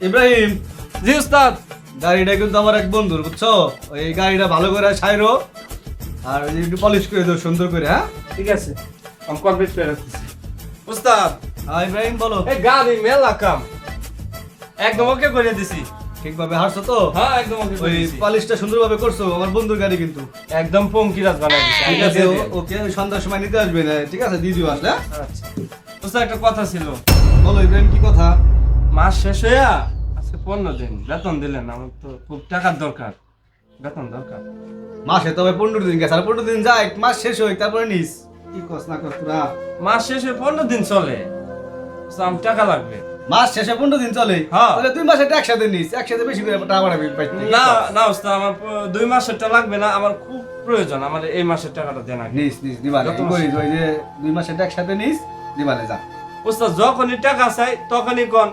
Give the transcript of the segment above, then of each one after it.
ইব্রাহিম, জি উস্তাদ। গাড়িটা কিন্তু আমার এক বন্ধুর, বুঝছো? ওই গাড়িটা ভালো করে সাইরো আর ওই যে একটু পলিশ করে দাও সুন্দর করে, হ্যাঁ? ঠিক আছে, আমি কমপ্লিট করে রাখতেছি। উস্তাদ, হ্যাঁ ইব্রাহিম বলো। এই গাড়ি মেলা কাম একদম ওকে করে দিছি। ঠিকভাবে হারছো তো? হ্যাঁ, একদম ওকে করে ওই দিছি। পলিশটা সুন্দরভাবে করছো, আমার বন্ধুর গাড়ি কিন্তু। একদম পঙ্কিরাজ বানাই দিছি। ঠিক আছে, ওকে ওই সন্ধ্যার সময় নিতে আসবে না, ঠিক আছে? দিয়ে দিও আসলে, হ্যাঁ? আচ্ছা উস্তাদ, একটা কথা ছিল। বলো ইব্রাহিম, কি কথা? মাস শেষ হইয়া আজকে 15 দিন বেতন দিলেন, আমার তো খুব টাকার দরকার, বেতন দরকার। মাসে তবে 15 দিন গেছে, আর 15 দিন যায়, মাস শেষ হোক তারপরে নিস। কি কস না কস তোরা? মাস শেষে 15 দিন চলে, উস্তাদ, আমার টাকা লাগবে। মাস শেষে 15 দিন চলে? হ্যাঁ। তাহলে 2 মাসে একসাথে নিস, একসাথে বেশি করে টাকা বাড়াবি। না না উস্তাদ, আমার 2 মাসেরটা লাগবে না, আমার খুব প্রয়োজন, আমার এই মাসের টাকাটা দেন আগে। নিস নিস দিবালে, যত কি মাসে? করিস ওই যে 2 মাসের একসাথে নিস, দিবালে যা। উস্তাদ, যখনই টাকা চাই তখনই কোন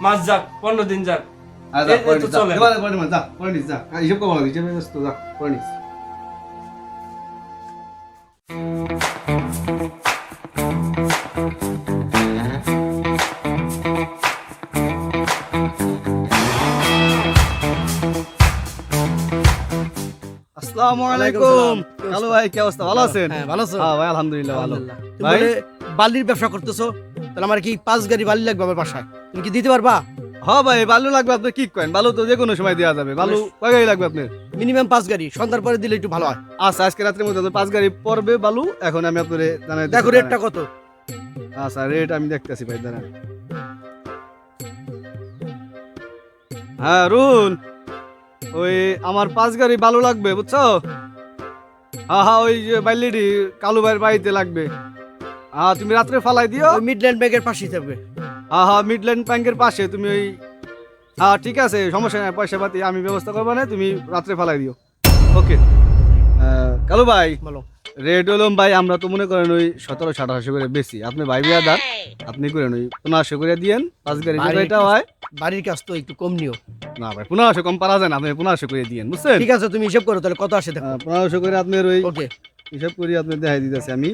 মাস যাক, 15 দিন যাক, আর যা এই করে তো নিস, যা চলে। দিবালে করে নিস, যা করে নিস, যা হিসাব করে বলো, হিসাবে ব্যস্ত, যা করে নিস। আসসালামু আলাইকুম। হ্যালো ভাই, কি অবস্থা? ভালো আছেন? হ্যাঁ, ভালো আছো? হ্যাঁ ভাই, আলহামদুলিল্লাহ ভালো। তুমি ভাই বলে বালির ব্যবসা করতেছো, তাহলে আমার কি 5 গাড়ি বালি লাগবে আমার বাসায়, তুমি কি দিতে পারবা? হ্যাঁ ভাই, বালু লাগবে, আপনি কি করেন? বালু তো যে কোনো সময় দেওয়া যাবে। বালু কয় গাড়ি লাগবে আপনার? মিনিমাম 5 গাড়ি, সন্ধ্যার পরে দিলে একটু ভালো হয়। আচ্ছা, আজকে রাত্রের মধ্যে 5 গাড়ি পড়বে বালু। এখন আমি আপনার জানাই দেখো রেটটা কত? আচ্ছা, রেট আমি দেখতেছি ভাই, দাঁড়ান। হ্যাঁ রুল, ওই আমার 5 গাড়ি বালু লাগবে, বুঝছো? হ্যাঁ হ্যাঁ, ওই যে বাইলিডি কালু ভাইয়ের বাড়িতে লাগবে। হ্যাঁ, তুমি রাত্রে ফালাই দিও। ওই মিডল্যান্ড ব্যাংকের পাশেই থাকবে। হ্যাঁ হ্যাঁ, মিডল্যান্ড ব্যাংকের পাশে তুমি ওই, হ্যাঁ ঠিক আছে, সমস্যা নাই, পয়সা পাতি আমি ব্যবস্থা করবো না, তুমি রাত্রে ফালাই দিও। ওকে কালু ভাই, বলো। রেড হলম ভাই, আমরা তো মনে করেন ওই 1700-1800 করে বেশি। আপনি ভাই বিয়াদার, আপনি করেন ওই 1500 করে দিয়েন 5 গাড়ি, যে এটা হয়। বাড়ির কাজ তো একটু কম নিও। না ভাই, 1500 কম পারা যায় না, আপনি 1500 করে দিয়েন, বুঝছেন? ঠিক আছে, তুমি হিসাব করো তাহলে কত আসে দেখো। 1500 করে আপনার ওই ওকে, হিসাব করি, আপনার দেখাই দিতেছি আমি।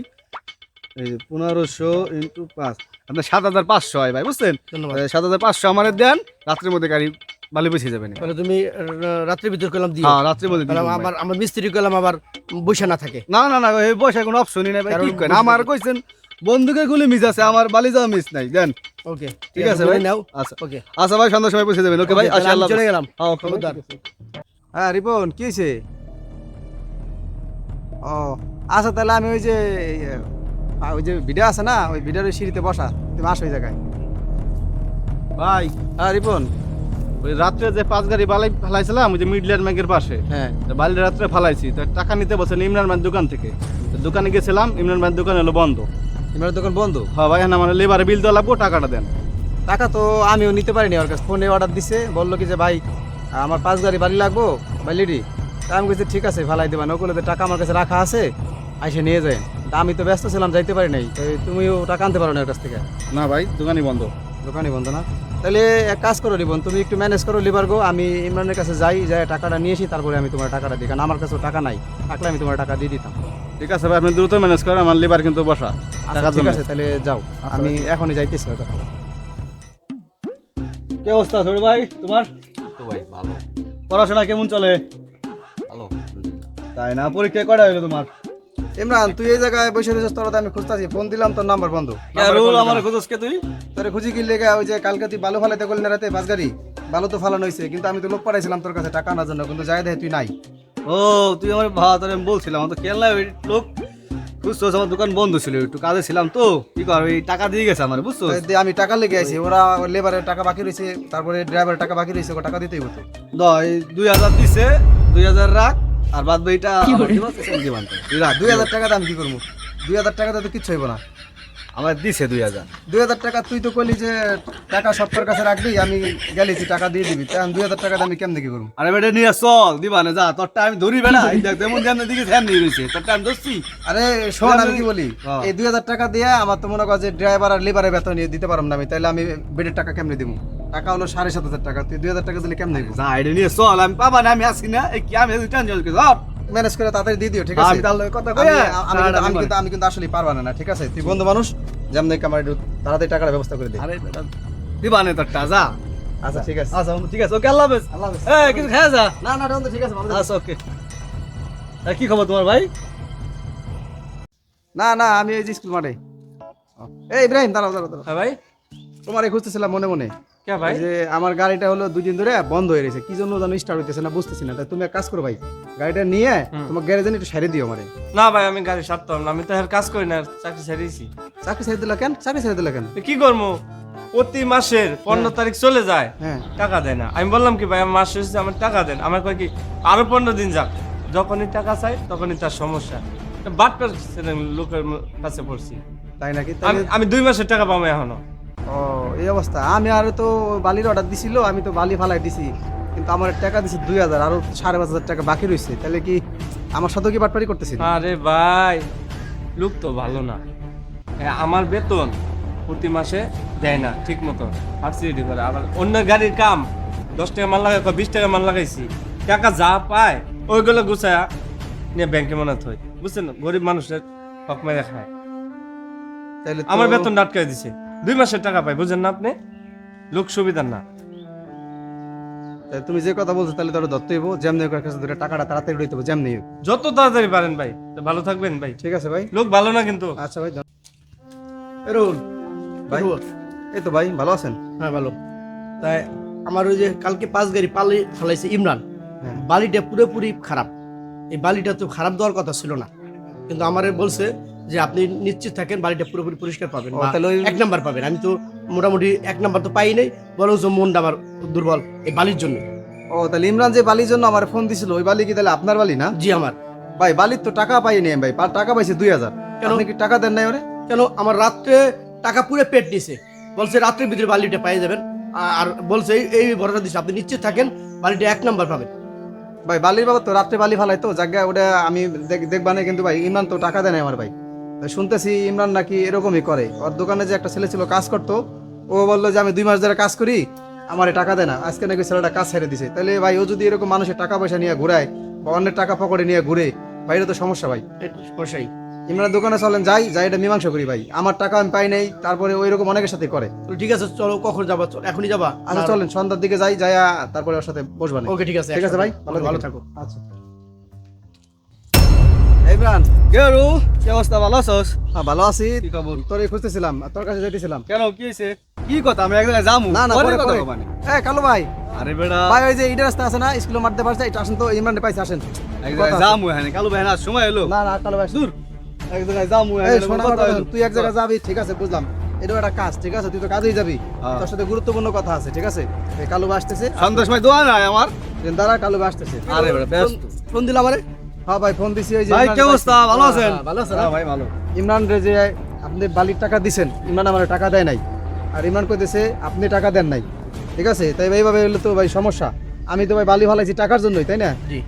এই যে 1500 ইন্টু 5, আপনার 7500 হয় ভাই, বুঝছেন? ধন্যবাদ। 7500 আমাদের দেন, রাত্রের মধ্যে গাড়ি বালি বেঁচে যাবেন। তাহলে তুমি রাত্রির ভিতর কলাম দিও। হ্যাঁ, রাত্রের মধ্যে তাহলে দিয়ে দিন আমার ভাই। আমার মিস্ত্রি কলাম আবার বসে না থাকে। না না না, এই বয়সে কোনো অপশনই নাই ভাই, কারণ কি করেন? বুঝতে- আমার কইছেন বন্দুকের গুলি মিস আছে, আমার বালি যাওয়া মিস নাই, দেন। ওকে, ঠিক আছে ভাই, নাও। আচ্ছা ওকে, আচ্ছা ভাই, সন্ধ্যার সময় পৌঁছে যাবেন। ওকে ভাই, ওকে, তাহলে আসি, আমি আল্লাহ চলে হাফেজ। গেলাম। হ্যাঁ, ওকে, খবরদার। হ্যাঁ রিপন, কি হয়েছে? ও আচ্ছা, তাহলে আমি ওই যে ওই যে ভিডিও আছে না, ওই ভিডিওর ওই সিঁড়িতে বসা, তুমি আসো ওই জায়গায়। ভাই, হ্যাঁ রিপন। ওই রাত্রে যে 5 গাড়ি বালাই ফেলাইছিলাম ওই যে মিডল্যান্ড ব্যাংকের পাশে, হ্যাঁ বালি রাত্রে ফেলাইছি, তো টাকা নিতে বলছেন ইমরান ভাইয়ের দোকান থেকে। তো দোকানে গেছিলাম, ইমরান ভাইয়ের দোকান হলো বন্ধ। তোমার দোকান বন্ধ? হ্যাঁ ভাই, হ্যাঁ, আমার লেবারে বিল দেওয়া লাগবো, টাকাটা দেন। টাকা তো আমিও নিতে পারিনি ওর কাছে, ফোনে অর্ডার দিছে, বললো কি যে ভাই আমার 5 গাড়ি বালি লাগবো বালিডি। তা আমি বলছি ঠিক আছে, ফালাই দেবেন। ওগুলো টাকা আমার কাছে রাখা আছে, আইসে নিয়ে যায়। তা আমি তো ব্যস্ত ছিলাম, যাইতে পারি নাই। তো তুমিও টাকা আনতে পারো না ওর কাছ থেকে? না ভাই, দোকানই বন্ধ। দোকানই বন্ধ না? তাহলে এক কাজ করো রিবন, তুমি একটু ম্যানেজ করো লিভার গো, আমি ইমরানের কাছে যাই, যাই টাকাটা নিয়ে আসি, তারপরে আমি তোমার টাকাটা দিই, কারণ আমার কাছেও টাকা নাই, থাকলে আমি তোমার টাকা দিয়ে দিতাম। ঠিক আছে ভাই, আপনি দ্রুত ম্যানেজ করেন, আমার লেবার কিন্তু বসা আচ্ছা, টাকার ঠিক জন্য। আছে, তাহলে যাও, আমি এখনই যাইতেছি ওর কাছে। কি অবস্থা ছোট ভাই তোমার? তো ভাই ভালো পড়াশোনা কেমন চলে? ভালো তাই না, পরীক্ষা কয়টা হলো তোমার? ইমরান, তুই এই জায়গায় বসে রয়েছিস, তোরা তো আমি খুঁজতেছি, ফোন দিলাম, তোর নাম্বার বন্ধ। রুল আমার খোঁজস কে তুই? তোরে খুঁজি কি লেগে, ওই যে কালকে তুই বালু ফালাইতে গেলি না রাতে 5 গাড়ি বালু তো ফালানো হয়েছে, কিন্তু আমি তো লোক পাঠাইছিলাম তোর কাছে টাকা আনার জন্য, কিন্তু যাই দেখে তুই নাই। ও, তুই আমার ভাত, আমি বলছিলাম, আমার তো খেয়াল নাই, ওই লোক বুঝছো, আমার দোকান বন্ধ ছিল, একটু কাজে ছিলাম তো, কি কর ওই টাকা দিয়ে গেছে আমার, বুঝছো? তো দিয়ে আমি টাকা লেগে আইছি, ওরা লেবারের টাকা বাকি রয়েছে, তারপরে ড্রাইভারের টাকা বাকি রয়েছে, ওকে টাকা দিতেই হতো। এই 2000 দিছে, 2000 রাখ, আর বাদ বাকিটা আমার দিবা, তুই বানতে। তুই রাখ 2000 টাকা দাম কি করবো? 2000 টাকাতে তো কিচ্ছু হইব না। আমার দিছে 2000। 2000 টাকা তুই তো কইলি যে টাকা সব তোর কাছে রাখবি, আমি গেলি তুই টাকা দিয়ে দিবি, তখন 2000 টাকা আমি কেমনে কি করবো? আরে বেটা নিয়ে চল, দিবা না, যা, তোরটা আমি ধরি বেটা, এই দেখ যেমন যেমন দিকে ধ্যান নিয়ে রয়েছে, তোরটা আমি ধরছি। আরে শোন, আমি কি বলি, হ্যাঁ। এই 2000 টাকা দিয়ে আমার তো মনে কর যে ড্রাইভার আর লেবারের বেতন নিয়ে দিতে পারলাম না আমি, তাইলে আমি বেডের টাকা কেমনে দিব? টাকা হলো 7,500 টাকা, তুই 2000 টাকা দিলে কেমনে দিব? যা, এটা নিয়ে চল, আমি পাবা না, আমি আসি না, এই কি আমি টেনশন করে ধর। ম্যানেজ করে তাড়াতাড়ি দিয়ে দিও, ঠিক আছে? আমি তার লগে কথা আমি- কইয়া, আমি কিন্তু- আমি টাকাটা কিন্তু আমি কিন্তু আসলে পারবা না, ঠিক আছে? তুই বন্ধু মানুষ, যেমন আমার একটু তাড়াতাড়ি টাকার ব্যবস্থা করে দে। আরে বেটা দিবা না তোরটা, যা। আচ্ছা ঠিক আছে আচ্ছা বন্ধু ঠিক আছে ওকে আল্লাহ হাফেজ। আল্লাহ হাফেজ। এই কিছু খেয়ে যা। না না বন্ধু ঠিক আছে ভালো আচ্ছা ওকে। কি খবর তোমার ভাই? না না আমি এই যে স্কুল মাঠে এই ইব্রাহিম দাঁড়াও দাঁড়াও দাঁড়াও হ্যাঁ ভাই, তোমার খুঁজতেছিলাম মনে মনে কে ভাই? এই যে আমার গাড়িটা হলো 2 দিন ধরে বন্ধ হয়ে রয়েছে কি জন্য জানো স্টার্ট হইতেছে না বুঝতেছি না তাই তুমি এক কাজ করো ভাই গাড়িটা নিয়ে তোমার গ্যারেজে একটু সাইডে দিও আমারে না ভাই, আমি গাড়ি সারতাম না, আমি তো আর কাজ করি না, চাকরি ছেড়েছি। চাকরি ছেড়ে দিলা কেন চাকরি ছেড়ে দিলা কেন তো কি করবো, প্রতি মাসের 15 তারিখ চলে যায়, হ্যাঁ টাকা দেয় না। আমি বললাম কি ভাই, আমার মাস শেষে আমার টাকা দেন। আমার কয় কি আরো 15 দিন যাক, যখনই টাকা চাই তখনই তার সমস্যা। বাটপার লোকের কাছে পড়ছি। তাই নাকি আমি তাহলে আমি 2 মাসের টাকা পাবো এখনো। ও এই অবস্থা আমি আর তো বালির অর্ডার দিছিল আমি তো বালি ফালাই দিছি কিন্তু আমার টাকা দিছি 2000 আরো 5,500 টাকা বাকি রয়েছে তাহলে কি আমার সাথে কি বাটপারি করতেছি আরে ভাই, লোক তো ভালো না। আমার বেতন প্রতি মাসে দেয় না ঠিক মতো, সাবসিডি করে। আবার অন্য গাড়ির কাম 10 টাকা মাল লাগাই, 20 টাকা মাল লাগাইছি, টাকা যা পায় ওইগুলো গুছায়া নিয়ে ব্যাংকে মনে থই। বুঝছেন, গরিব মানুষের হক মেরে খায়। তাহলে আমার বেতন আটকাই দিছে, 2 মাসের টাকা পাই, বুঝেন না আপনি? লোক সুবিধার না। তাহলে তুমি যে কথা বলছো তাহলে তো ধরতে হইব যেমনি হোক কাছে ধরে টাকাটা তাড়াতাড়ি লইতে হবে যেমনি হোক। যত তাড়াতাড়ি পারেন ভাই, তো ভালো থাকবেন ভাই। ঠিক আছে ভাই লোক ভালো না কিন্তু। আচ্ছা ভাই এরুল ভাই এই তো ভাই ভালো আছেন হ্যাঁ ভালো। তাই আমার ওই যে কালকে 5 গাড়ি পালি ফেলাইছে ইমরান, হ্যাঁ। বালিটা পুরোপুরি খারাপ। এই বালিটা তো খারাপ দেওয়ার কথা ছিল না, কিন্তু আমারে বলছে যে আপনি নিশ্চিত থাকেন বালিটা পুরোপুরি পরিষ্কার পাবেন, ও, বা তাহলে ওই- 1 নাম্বার পাবেন। আমি তো মোটামুটি 1 নাম্বার তো পাই নাই, বরং মনটা আমার দুর্বল এই বালির জন্য। ও তাহলে ইমরান যে বালির জন্য আমার ফোন দিছিল ওই বালি কি তাহলে আপনার বালি না জি আমার। ভাই বালির তো টাকা পাইনি আমি ভাই টাকা পাইছি 2000 কেন? আপনি কি টাকা দেন নাই ওরে কেন আমার রাত্রে টাকা পুরো পেট নিছে, বলছে রাত্রের ভিতরে বালিটা পেয়ে যাবেন, আর বলছে এই ভরসা দিচ্ছে আপনি নিশ্চিত থাকেন বালিটা 1 নাম্বার পাবেন। ভাই বালির বাবা তো রাত্রে বালি ফালাই তো জায়গা ওটা আমি দেখবা না কিন্তু ভাই ইমরান তো টাকা দেয় না আমার ভাই তাই শুনতেছি ইমরান নাকি এরকমই করে ওর দোকানে যে একটা ছেলে ছিল কাজ করতো ও বললো যে আমি 2 মাস ধরে কাজ করি আমার টাকা দেয় না আজকে নাকি ছেলেটা কাজ ছেড়ে দিছে তাহলে ভাই ও যদি এরকম মানুষের টাকা পয়সা নিয়ে ঘুরায় বা অন্যের টাকা পকেটে নিয়ে ঘুরে ভাই এটা তো সমস্যা ভাই এটা সমস্যাই। ইমরানের দোকানে চলেন যাই এটা মীমাংসা করি ভাই আমার টাকা আমি পাই নাই তারপরে ওই রকম অনেকের সাথে করে তো ঠিক আছে চলো, কখন যাবা? এখনই যাবা? আচ্ছা চলেন সন্ধ্যার দিকে যাই যাইয়া তারপরে ওর সাথে বসবা না ওকে ঠিক আছে ঠিক আছে ভাই ভালো ভালো থাকেন। থাকো। আচ্ছা ইমরান কে রু কি অবস্থা, ভালো আছোস? হ্যাঁ ভালো আছি কি খবর? তোরে খুঁজতেছিলাম আর তোর কাছে যেতেছিলাম কেন কি হয়েছে? কি কথা, আমি এক জায়গায় যামু। না না পরে পরে কথা পরে কবানি। কালো ভাই আরে বেড়া ভাই ওই যে ইডের রাস্তা আছে না স্কুলে মারতে পারছে এটা আসেন তো ইমরানে পাইছে আসেন এক জায়গায় যামু এখানে, কালু ভাই না সময় এলো। না না কালো ভাই দূর এক জায়গায় যামু এই এখানে, শোনা কথা কথা হলো। তুই এক জায়গায় যাবি ঠিক আছে বুঝলাম এটা একটা কাজ ঠিক আছে তুই তো কাজেই যাবি হ্যাঁ। তোর সাথে গুরুত্বপূর্ণ কথা আছে ঠিক আছে এই কালো ভাই আসতেছে সন্ধ্যার সময় দোয়া নাই আমার। দাঁড়া কালো ভাই আসতেছে আরে বেড়া ব্যস্ত। ফোন দিল আমারে। হ্যাঁ ভাই ফোন দিছি ওই যে ভাই ইমরান কি অবস্থা, ভালো আছেন? ভালো আছেন? হ্যাঁ ভাই ভালো। ইমরান রে যে আপনি বালির টাকা দিছেন ইমরান আমার টাকা দেয় নাই আর ইমরান কইতেছে আপনি টাকা দেন নাই ঠিক আছে তাই ভাই এইভাবে হলে তো ভাই সমস্যা আমি তো ভাই বালি ফালাইছি টাকার জন্যই তাই না জি।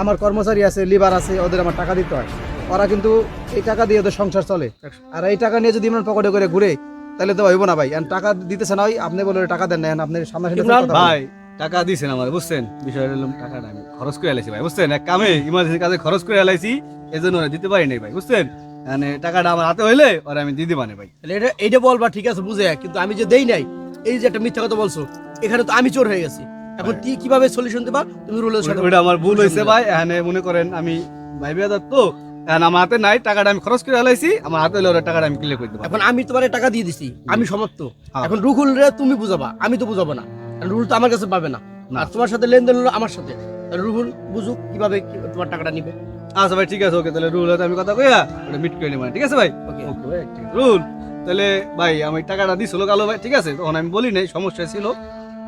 আমার কর্মচারী আছে লিভার আছে ওদের আমার টাকা দিতে হয় ওরা কিন্তু এই টাকা দিয়ে ওদের সংসার চলে আর এই টাকা নিয়ে যদি ইমরান পকেটে করে ঘুরে তাহলে তো হইব না ভাই আর টাকা দিতেছে না ওই আপনি বলে টাকা দেন না আপনি সামনে ইমরান ভাই টাকা দিছেন আমার, বুঝছেন? বিষয়টা হলো টাকাটা আমি খরচ করে এলাইছি ভাই, বুঝছেন? এক কামে ইমার্জেন্সি কাজে খরচ করে এলাইছি, এই জন্য ওরা দিতে পারি নাই ভাই, বুঝছেন? মানে টাকাটা আমার হাতে হইলে ওরা আমি দিয়ে দিবানে ভাই। তাহলে এইটা বলবা ঠিক আছে বুঝে, কিন্তু আমি যে দেই নাই, এই যে একটা মিথ্যা কথা বলছো, এখানে তো আমি চোর হয়ে গেছি। এখন তুই কিভাবে সলিউশন দিবা? তুমি রুলের সাথে ওইটা আমার ভুল হয়েছে ভাই, এখানে মনে করেন আমি ভাই বিয়াদার তো এখন আমার হাতে নাই, টাকাটা আমি খরচ করে এলাইছি, আমার হাতে হলে ওরা টাকাটা আমি ক্লিয়ার করে দেবো। এখন আমি তোমার টাকা দিয়ে দিছি, আমি সমাপ্ত। হ্যাঁ। এখন রুহুল রে তুমি বুঝাবা, আমি তো বুঝাবো না, কারণ রুহুল তো আমার কাছে পাবে না, না। আর তোমার সাথে লেনদেন হলো আমার সাথে। তাহলে রুহুল বুঝুক কিভাবে তোমার টাকাটা নিবে। আচ্ছা ভাই ঠিক আছে, ওকে তাহলে রুল আমি কথা কইয়া ওটা মিট করে নেব, ঠিক আছে ভাই? ওকে ওকে ভাই ঠিক আছে রুল। তাহলে ভাই আমি টাকাটা দিছিল কালো ভাই, ঠিক আছে? তখন আমি বলি নাই, সমস্যা ছিল,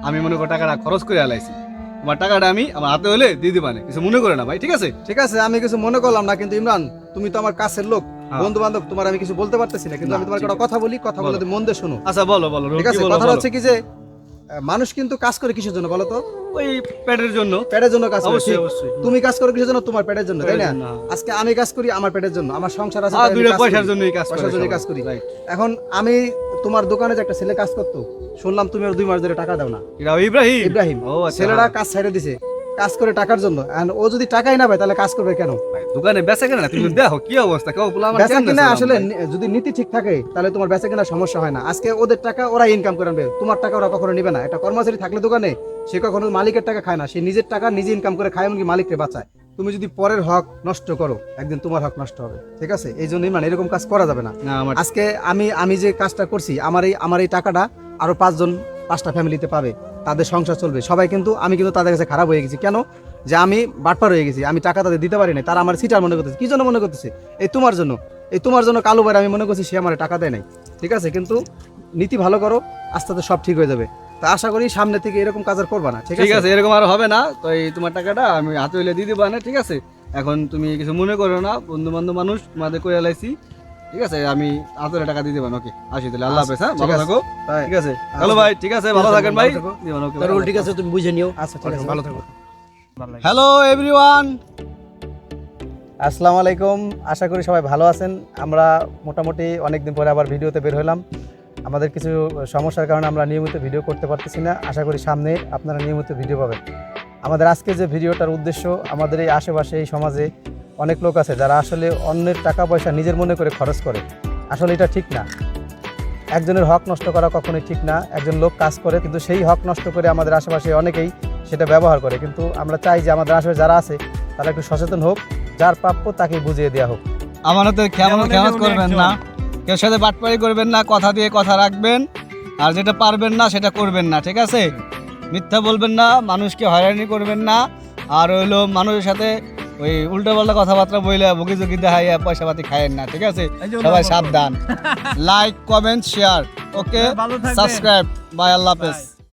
আমি মনে করি টাকাটা খরচ করে এলাইছি, আমার টাকাটা আমি আমার হাতে হলে দিয়ে দিবানে, কিছু মনে করে না ভাই, ঠিক আছে? ঠিক আছে আমি কিছু মনে করলাম না কিন্তু ইমরান তুমি তো আমার কাছের লোক হ্যাঁ। বন্ধু বান্ধব তোমার আমি কিছু বলতে পারতেছি না কিন্তু না, আমি তোমার ঠিক একটা কথা বলি কথা বলে বলো। তুমি মন দিয়ে শোনো আচ্ছা বলো বলো রুল, ঠিক কি আছে বলো, কথা বলো। হচ্ছে কি যে মানুষ কিন্তু কাজ করে কিসের জন্য বলো তো ওই পেটের জন্য। পেটের জন্য কাজ করে অবশ্যই ঠিক। অবশ্যই। তুমি কাজ করো কিসের জন্য তোমার পেটের জন্য তাই পেটের না জন্য, হ্যাঁ। আজকে আমি কাজ করি আমার পেটের জন্য আমার সংসার আছে আর তাই আমি দুইটা কাজ পয়সার করি। জন্যই কাজ করে পয়সার জন্যই সবাই। কাজ করি Right. এখন আমি তোমার দোকানে যে একটা ছেলে কাজ করতো শুনলাম তুমি ওর 2 মাস ধরে টাকা দাও না এটা ইব্রাহিম। ইব্রাহিম ও আচ্ছা, ছেলেরা হ্যাঁ। কাজ ছেড়ে দিছে কাজ করে টাকার জন্য and ও যদি টাকাই না পায় তাহলে কাজ করবে কেন? ভাই, দোকানে বেচা কেনা না, তুমি দেখো কি অবস্থা, কেউ বলে আমার বেচা কেন কিনা বেচলাম আসলে ভাই? যদি নীতি ঠিক থাকে তাহলে তোমার বেচা কিনা সমস্যা হয় না। আজকে ওদের টাকা ওরা ইনকাম করে আনবে, তোমার টাকা ওরা কখনো নিবে না। একটা কর্মচারী থাকলে দোকানে সে কখনো মালিকের টাকা খায় না, সে নিজের টাকা নিজে ইনকাম করে খায়, এমনকি মালিককে বাঁচায়। তুমি যদি পরের হক নষ্ট করো একদিন তোমার হক নষ্ট হবে, ঠিক আছে? এই জন্য ইমরান এরকম কাজ করা যাবে না। না আমার আজকে আমি যে কাজটা করছি আমার এই টাকাটা আরো 5টা ফ্যামিলিতে পাবে, তাদের সংসার চলবে। সবাই কিন্তু আমি কিন্তু তাদের কাছে খারাপ হয়ে গেছি কেন? যে আমি বাটপার হয়ে গেছি, আমি টাকা তাদের দিতে পারি না, তারা আমার সিটার মনে করতেছে। কি জন্য মনে করতেছে? এই তোমার জন্য কালো ভাই আমি মনে করছি সে আমার টাকা দেয় নাই, ঠিক আছে? কিন্তু নীতি ভালো করো, আস্তে আস্তে সব ঠিক হয়ে যাবে। তা আশা করি সামনে থেকে এরকম কাজ আর করবা না, ঠিক ঠিক আছে? আছে, এরকম আর হবে না। তো এই তোমার টাকাটা আমি হাতে হইলে দিয়ে দিবা না, ঠিক আছে? এখন তুমি কিছু মনে করো না, বন্ধু বান্ধব মানুষ তোমাদের করে লাইছি, ঠিক আছে? আমি হাতে হইলে টাকা দিয়ে দিবা, ওকে? আসি তাহলে, আল্লাহ হাফেজ, হ্যাঁ, ভালো ঠিক আছে। থাকো, তাই। ঠিক আছে? হ্যালো ভাই, ঠিক আছে, ভালো থাকেন ভাই, ভালো থাকো। দিবান, ওকে, তারুল ঠিক আছে, তুমি বুঝে নিও। আচ্ছা ঠিক আছে, ভালো থাকো। Hello everyone. আসসালামু আলাইকুম, আশা করি সবাই ভালো আছেন। আমরা মোটামুটি অনেকদিন পরে আবার ভিডিওতে বের হলাম। আমাদের কিছু সমস্যার কারণে আমরা নিয়মিত ভিডিও করতে পারতেছি না। আশা করি সামনে আপনারা নিয়মিত ভিডিও পাবেন। আমাদের আজকে যে ভিডিওটার উদ্দেশ্য, আমাদের এই আশেপাশে এই সমাজে অনেক লোক আছে যারা আসলে অন্যের টাকা পয়সা নিজের মনে করে খরচ করে। আসলে এটা ঠিক না। একজনের হক নষ্ট করা কখনোই ঠিক না। একজন লোক কাজ করে কিন্তু সেই হক নষ্ট করে আমাদের আশেপাশে অনেকেই সেটা ব্যবহার করে। কিন্তু আমরা চাই যে আমাদের আশেপাশে যারা আছে তারা একটু সচেতন হোক, যার প্রাপ্য তাকে বুঝিয়ে দেওয়া হোক। আমাদের খেয়ানত করবেন না, কেউ সাথে বাটপারি করবেন না, কথা দিয়ে কথা রাখবেন, আর যেটা পারবেন না সেটা করবেন না, ঠিক আছে? মিথ্যা বলবেন না, মানুষকে হয়রানি করবেন না, আর হইলো মানুষের সাথে ওই উল্টো পাল্টা কথাবার্তা বইলে বকি জকি দেখাইয়া পয়সা পাতি খায়েন না, ঠিক আছে? সবাই সাবধান। Like, comment, share, okay, subscribe, bye, আল্লাহ হাফেজ।